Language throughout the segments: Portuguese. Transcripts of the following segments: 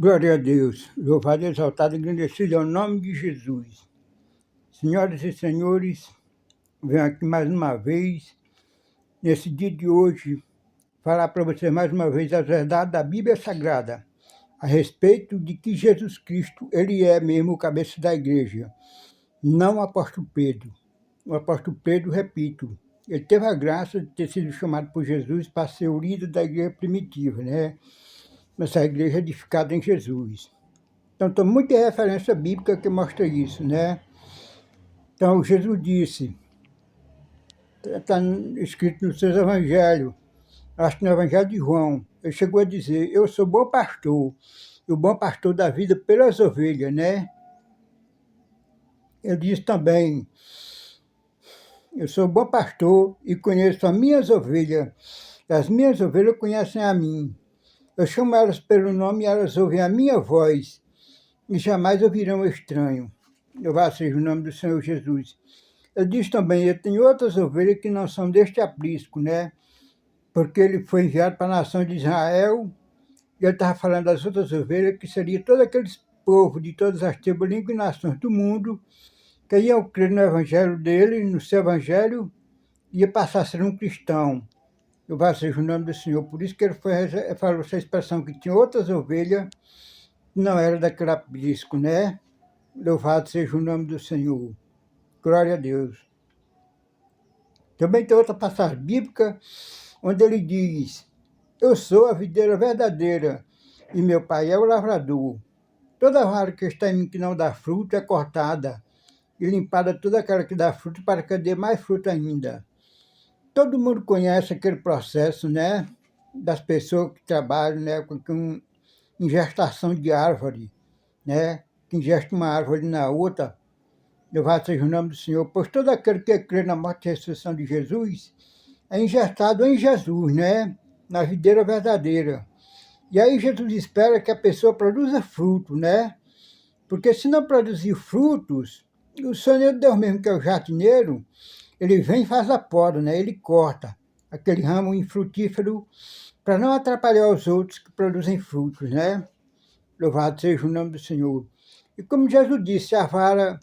Glória a Deus. Louvado, exaltado e engrandecido é o nome de Jesus. Senhoras e senhores, venho aqui mais uma vez, nesse dia de hoje, falar para vocês mais uma vez as verdades da Bíblia Sagrada, a respeito de que Jesus Cristo, ele é mesmo o cabeça da igreja, não o apóstolo Pedro. O apóstolo Pedro, repito, ele teve a graça de ter sido chamado por Jesus para ser o líder da igreja primitiva, né? Essa igreja edificada em Jesus. Então, tem muita referência bíblica que mostra isso, né? Então, Jesus disse, está escrito nos seus evangelhos, acho que no evangelho de João, ele chegou a dizer, eu sou bom pastor, e o bom pastor dá vida pelas ovelhas, né? Ele disse também, eu sou bom pastor e conheço as minhas ovelhas, e as minhas ovelhas conhecem a mim. Eu chamo elas pelo nome e elas ouvem a minha voz, e jamais ouvirão o estranho. Louvado seja o nome do Senhor Jesus. Ele diz também, eu tenho outras ovelhas que não são deste aprisco, né? Porque ele foi enviado para a nação de Israel, e ele estava falando das outras ovelhas, que seria todo aqueles povo de todas as tribos, línguas e nações do mundo, que iam crer no evangelho dele, no seu evangelho, ia passar a ser um cristão. Louvado seja o nome do Senhor. Por isso que ele falou essa expressão, que tinha outras ovelhas, que não eram daquele aprisco, né? Louvado seja o nome do Senhor. Glória a Deus. Também tem outra passagem bíblica, onde ele diz, eu sou a videira verdadeira, e meu pai é o lavrador. Toda vara que está em mim que não dá fruto é cortada, e limpada toda aquela que dá fruto, para que dê mais fruto ainda. Todo mundo conhece aquele processo, né? Das pessoas que trabalham, né, com ingestação de árvore, né? Que ingesta uma árvore na outra. Louvado seja o nome do Senhor, pois todo aquele que crê na morte e ressurreição de Jesus é injertado em Jesus, né? Na videira verdadeira. E aí Jesus espera que a pessoa produza fruto, né? Porque se não produzir frutos, o Senhor Deus mesmo, que é o jardineiro, ele vem e faz a poda, né? Ele corta aquele ramo infrutífero para não atrapalhar os outros que produzem frutos, né? Louvado seja o nome do Senhor. E como Jesus disse, a vara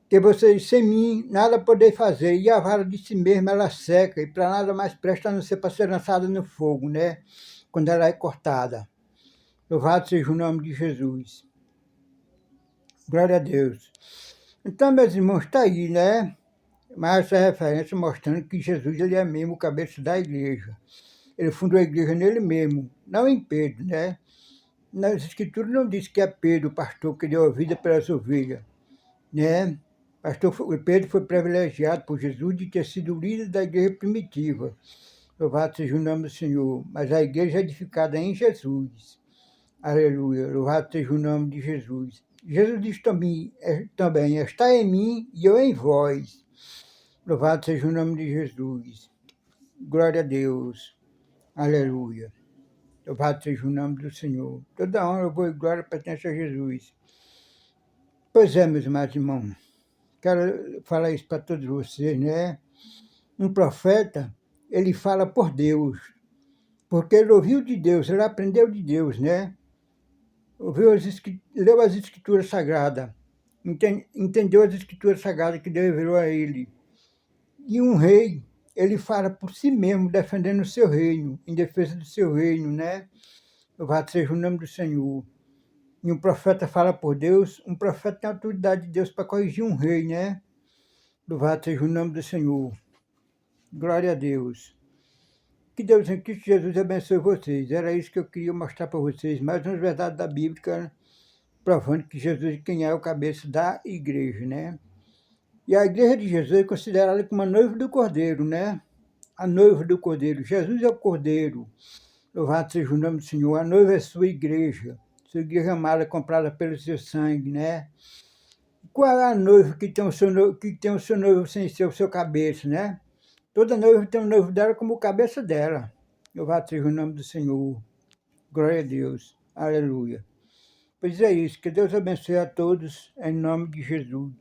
que vocês sem mim nada podeis fazer, e a vara de si mesma ela seca, e para nada mais presta a não ser para ser lançada no fogo, né? Quando ela é cortada. Louvado seja o nome de Jesus. Glória a Deus. Então, meus irmãos, está aí, né? Mais essa referência mostrando que Jesus ele é mesmo o cabeça da igreja. Ele fundou a igreja nele mesmo, não em Pedro, né? Nas escrituras não diz que é Pedro, o pastor, que deu a vida pelas ovelhas, né? Pedro foi privilegiado por Jesus de ter sido o líder da igreja primitiva. Louvado seja o nome do Senhor. Mas a igreja é edificada em Jesus. Aleluia. Louvado seja o nome de Jesus. Jesus diz também, está em mim e eu em vós. Louvado seja o nome de Jesus. Glória a Deus. Aleluia. Louvado seja o nome do Senhor. Toda honra, louvor e glória pertence a Jesus. Pois é, meus amados irmãos. Quero falar isso para todos vocês, né? Um profeta, ele fala por Deus, porque ele ouviu de Deus, ele aprendeu de Deus, né? Leu as Escrituras Sagradas, entendeu as Escrituras Sagradas que Deus revelou a ele. E um rei, ele fala por si mesmo, defendendo o seu reino, em defesa do seu reino, né? Louvado seja o nome do Senhor. E um profeta fala por Deus, um profeta tem a autoridade de Deus para corrigir um rei, né? Louvado seja o nome do Senhor. Glória a Deus. Que Deus em Cristo Jesus abençoe vocês. Era isso que eu queria mostrar para vocês. Mais umas verdades da Bíblia, provando que Jesus é quem é o cabeça da igreja, né? E a igreja de Jesus é considerada como a noiva do Cordeiro, né? A noiva do Cordeiro. Jesus é o Cordeiro. Louvado seja o nome do Senhor. A noiva é sua igreja. Sua igreja amada, comprada pelo seu sangue, né? Qual é a noiva que tem o seu noivo sem ser o seu cabeça, né? Toda noiva tem o noivo dela como cabeça dela. Louvado seja o nome do Senhor. Glória a Deus. Aleluia. Pois é isso. Que Deus abençoe a todos, em nome de Jesus.